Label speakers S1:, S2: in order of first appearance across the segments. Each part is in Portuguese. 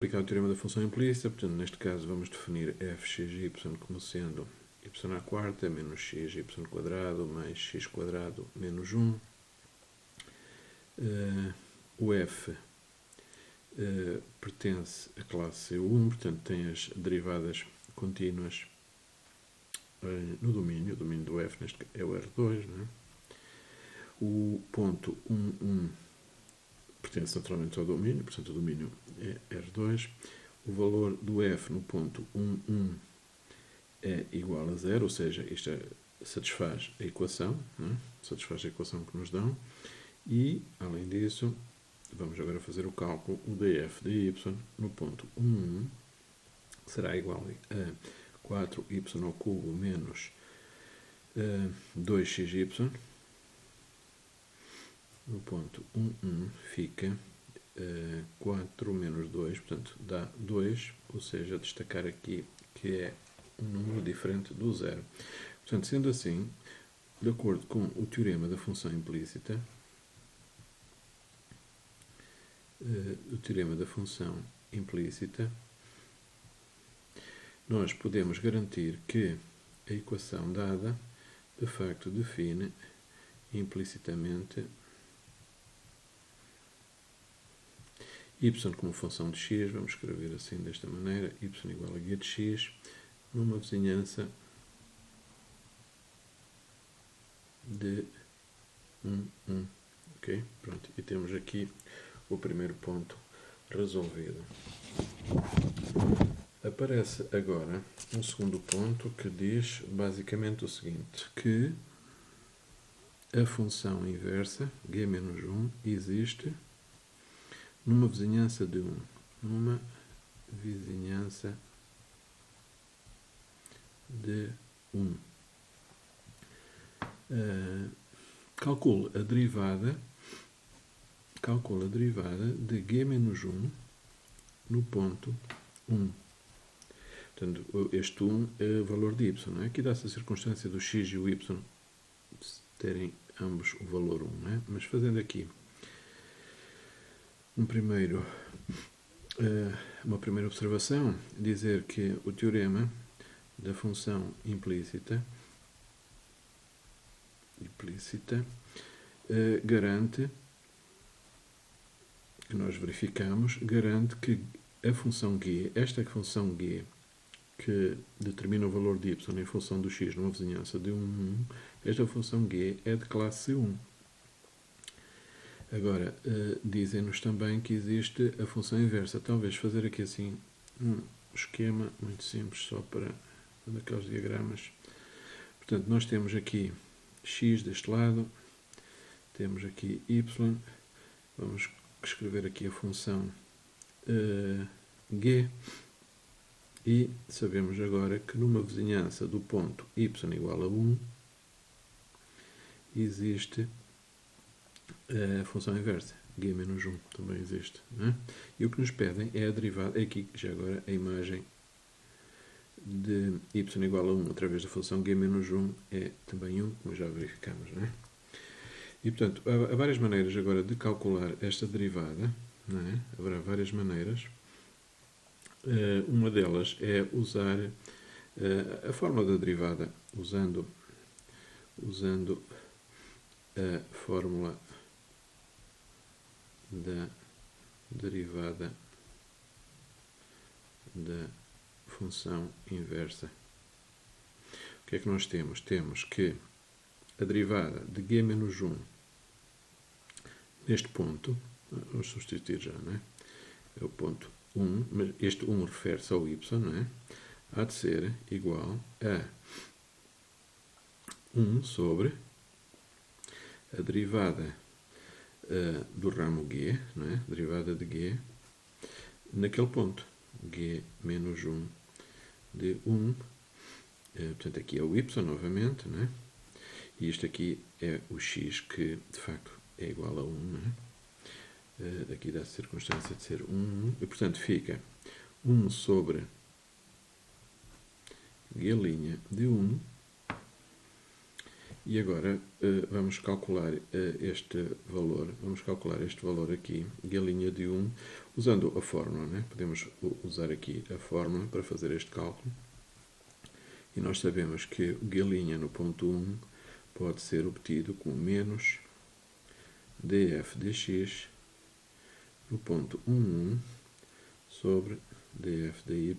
S1: Aplicar o teorema da função implícita, portanto, neste caso vamos definir fxy como sendo y à quarta menos xy quadrado mais x quadrado menos 1. O f pertence à classe C1, portanto tem as derivadas contínuas no domínio. O domínio do f neste é o R2, não é? O ponto 1, pertence naturalmente ao domínio, portanto o domínio é R2. O valor do f no ponto 1 é igual a 0, ou seja, isto satisfaz a equação, não é? Satisfaz a equação que nos dão. E, além disso, vamos agora fazer o cálculo, o df de y no ponto 1 será igual a 4y ao cubo menos 2xy. No ponto 1 fica 4 menos 2, portanto dá 2, ou seja, destacar aqui que é um número diferente do zero. Portanto, sendo assim, de acordo com o teorema da função implícita, nós podemos garantir que a equação dada, de facto, define implicitamente y como função de x, vamos escrever assim desta maneira, y igual a g de x, numa vizinhança de 1, 1. Ok? Pronto, e temos aqui o primeiro ponto resolvido. Aparece agora um segundo ponto que diz basicamente o seguinte, que a função inversa, g menos 1, existe numa vizinhança de 1. Numa vizinhança de 1. Calcula a derivada de g menos 1 no ponto 1. Portanto, este 1 é o valor de y. Não é? Aqui dá-se a circunstância do x e o y terem ambos o valor 1. Não é? Mas fazendo aqui uma primeira observação, dizer que o teorema da função implícita garante, que nós verificamos, garante que a função g, esta função g, que determina o valor de y em função do x numa vizinhança de 1, esta função g é de classe 1. Agora, dizem-nos também que existe a função inversa. Talvez fazer aqui assim um esquema muito simples, só para daqueles diagramas. Portanto, nós temos aqui x deste lado, temos aqui y, vamos escrever aqui a função g, e sabemos agora que numa vizinhança do ponto y igual a 1, existe a função inversa, g menos 1, também existe. Não é? E o que nos pedem é a derivada, aqui já agora a imagem de y igual a 1 através da função g menos 1 é também 1, como já verificamos. Não é? E, portanto, há várias maneiras agora de calcular esta derivada. Não é? Haverá várias maneiras. Uma delas é usar a fórmula da derivada, usando a fórmula da derivada da função inversa. O que é que nós temos? Temos que a derivada de g menos 1 neste ponto, vamos substituir já, não é? É o ponto 1, mas este 1 refere-se ao y, não é? Há de ser igual a 1 sobre a derivada do ramo g, não é? Derivada de g naquele ponto, g menos 1 de 1, portanto aqui é o y novamente, não é? E isto aqui é o x, que de facto é igual a 1, não é? Aqui dá a circunstância de ser 1, e portanto fica 1 sobre g' de 1, E agora vamos calcular este valor. Vamos calcular este valor aqui, galinha de 1, usando a fórmula, né? Podemos usar aqui a fórmula para fazer este cálculo. E nós sabemos que o galinha no ponto 1 pode ser obtido com menos df dx no ponto 1 sobre df dy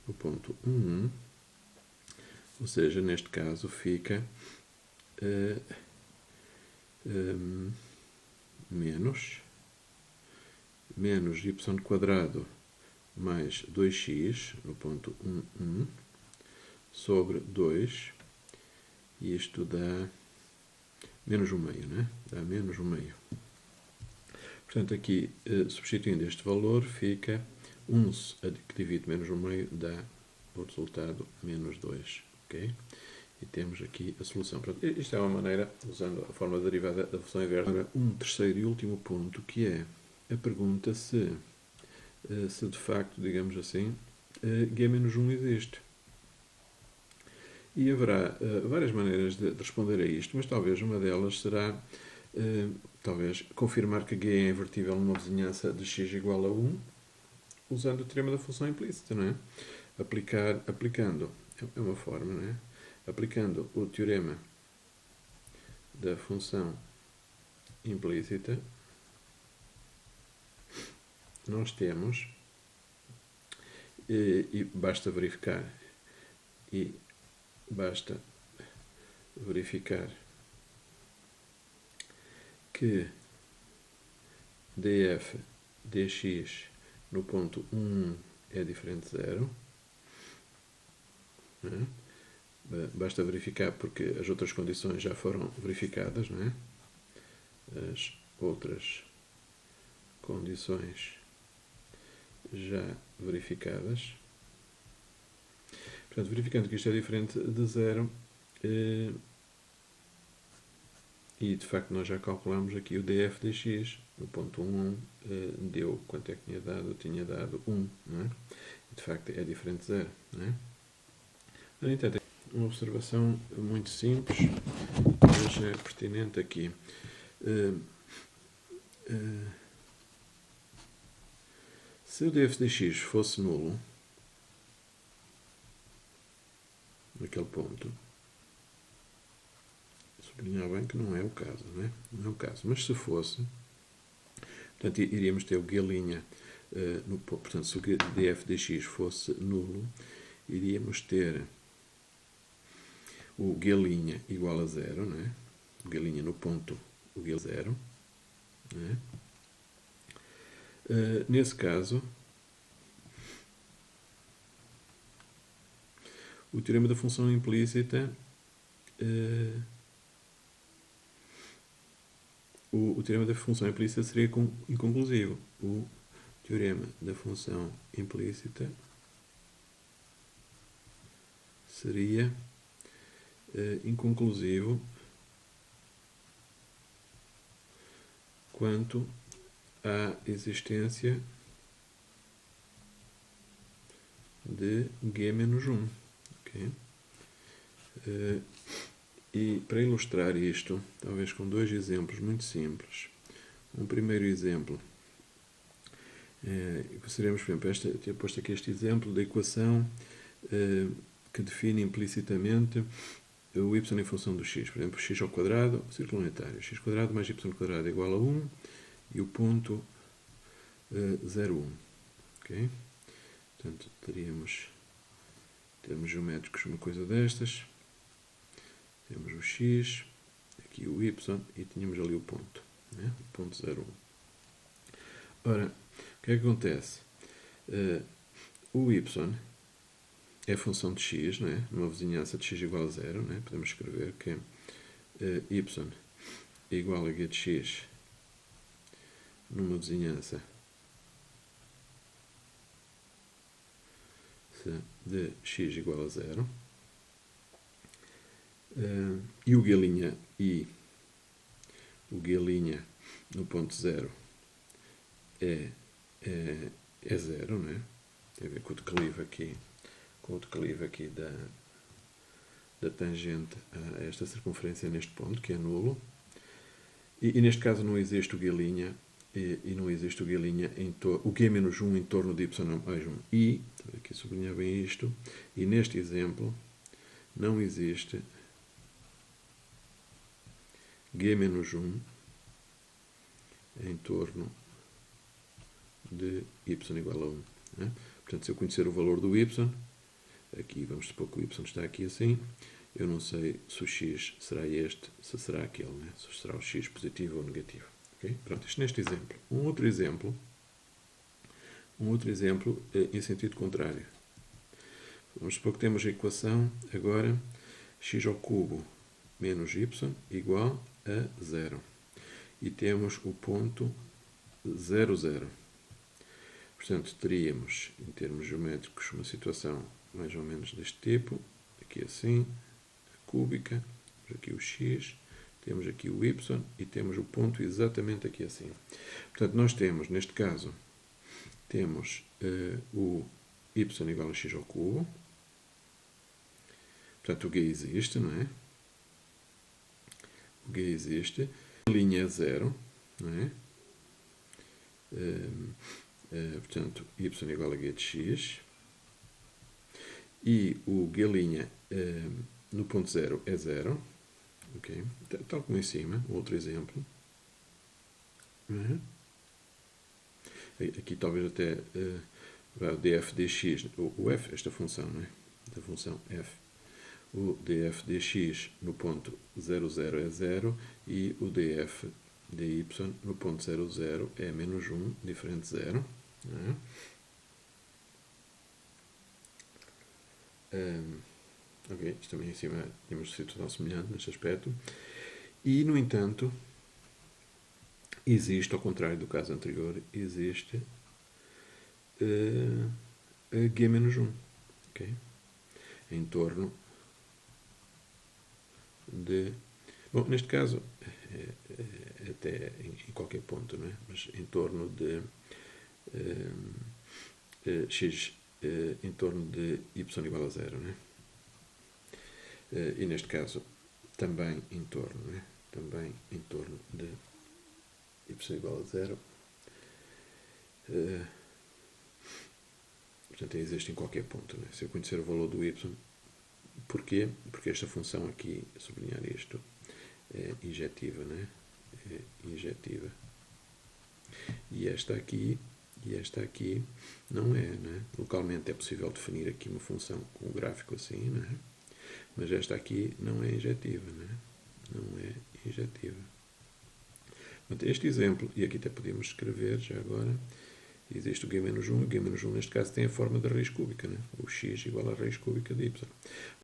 S1: no ponto 1, ou seja, neste caso fica menos y quadrado mais 2x no ponto 1 sobre 2, e isto dá menos 1 meio, né? Dá menos 1 meio. Portanto, aqui, substituindo este valor, fica 1 que divide menos 1 meio, dá o resultado menos 2. Okay? E temos aqui a solução. Portanto, isto é uma maneira, usando a forma derivada da função inversa. Agora, um terceiro e último ponto, que é a pergunta se de facto, digamos assim, G-1 existe. E haverá várias maneiras de responder a isto, mas talvez uma delas será talvez confirmar que G é invertível numa vizinhança de x igual a 1, usando o teorema da função implícita, não é? Aplicando, é uma forma, não é? Aplicando o teorema da função implícita, nós temos, e basta verificar que df dx no ponto 1 é diferente de 0. Não é? Basta verificar porque as outras condições já foram verificadas, não é? As outras condições já verificadas. Portanto, verificando que isto é diferente de 0, e de facto nós já calculamos aqui o df dx no ponto 1, deu quanto é que tinha dado? Tinha dado 1, não é? E de facto é diferente de 0, não é? No entanto, uma observação muito simples, mas é pertinente aqui. Se o df dx fosse nulo, naquele ponto, sublinhar bem que não é o caso, não é? Não é o caso. Mas se fosse, portanto, iríamos ter o G', portanto, se o df dx fosse nulo, iríamos ter o G' igual a 0, não é? O G' no ponto, o G 0, não é? Nesse caso, o teorema da função implícita, o teorema da função implícita seria inconclusivo. O teorema da função implícita seria inconclusivo quanto à existência de G-1. Okay? E para ilustrar isto, talvez com dois exemplos muito simples. Um primeiro exemplo, seremos, por exemplo, ter posto aqui este exemplo da equação que define implicitamente o y em função do x. Por exemplo, x ao quadrado, círculo unitário. X quadrado mais y quadrado é igual a 1 e o ponto 0, 1. Okay? Portanto, teríamos termos geométricos uma coisa destas. Temos o x, aqui o y e tínhamos ali o ponto. Né? O ponto 0, 1. Ora, o que é que acontece? O y é função de x, não é? Numa vizinhança de x igual a 0, não é? Podemos escrever que y é igual a g de x numa vizinhança de x igual a 0. E o G' no ponto 0 é 0, não é? Tem a ver com o declive aqui, da tangente a esta circunferência neste ponto, que é nulo. E neste caso não existe o guia-linha, e não existe o guia-linha o Q menos 1 em torno de y mais 1. E, aqui sublinhar bem isto, e neste exemplo não existe G menos 1 em torno de y igual a 1. Né? Portanto, se eu conhecer o valor do y, aqui vamos supor que o y está aqui assim, eu não sei se o x será este, se será aquele, né? Se será o x positivo ou negativo. Okay? Pronto, isto neste exemplo. Um outro exemplo em sentido contrário. Vamos supor que temos a equação agora x ao cubo menos y igual a 0. E temos o ponto 0, 0. Portanto, teríamos, em termos geométricos, uma situação mais ou menos deste tipo. Aqui assim, cúbica, temos aqui o x, temos aqui o y e temos o ponto exatamente aqui assim. Portanto, nós temos, neste caso, temos o y igual a x ao cubo. Portanto, o g existe, não é? O g existe. A linha é 0, não é? Portanto, y igual a g de x. E o g' no ponto 0 é 0. Okay? Tal como em cima, outro exemplo. Aqui talvez até o df dx, o f, esta função, não é? Da função f. O df dx no ponto 0, 0 é 0 e o df dy no ponto 0, 0 é menos 1, diferente de 0. Não é? Ok, isto também em cima temos situação semelhante neste aspecto. E, no entanto, existe, ao contrário do caso anterior, existe G menos 1. Okay? Em torno de... Bom, neste caso, até em qualquer ponto, não é? Mas em torno de x em torno de y igual a 0, não é? E neste caso também em torno, né? Também em torno de y igual a 0. Portanto, existe em qualquer ponto, né? Se eu conhecer o valor do y, porquê? Porque esta função aqui, sublinhar isto, é injetiva, né? É injetiva. E esta aqui não é, né? Localmente é possível definir aqui uma função com um gráfico assim, né? Mas esta aqui não é injetiva, né? Não é injetiva. Portanto, este exemplo, e aqui até podemos escrever já agora, existe o G menos 1, o G menos 1 neste caso tem a forma da raiz cúbica, né? O x igual à raiz cúbica de y.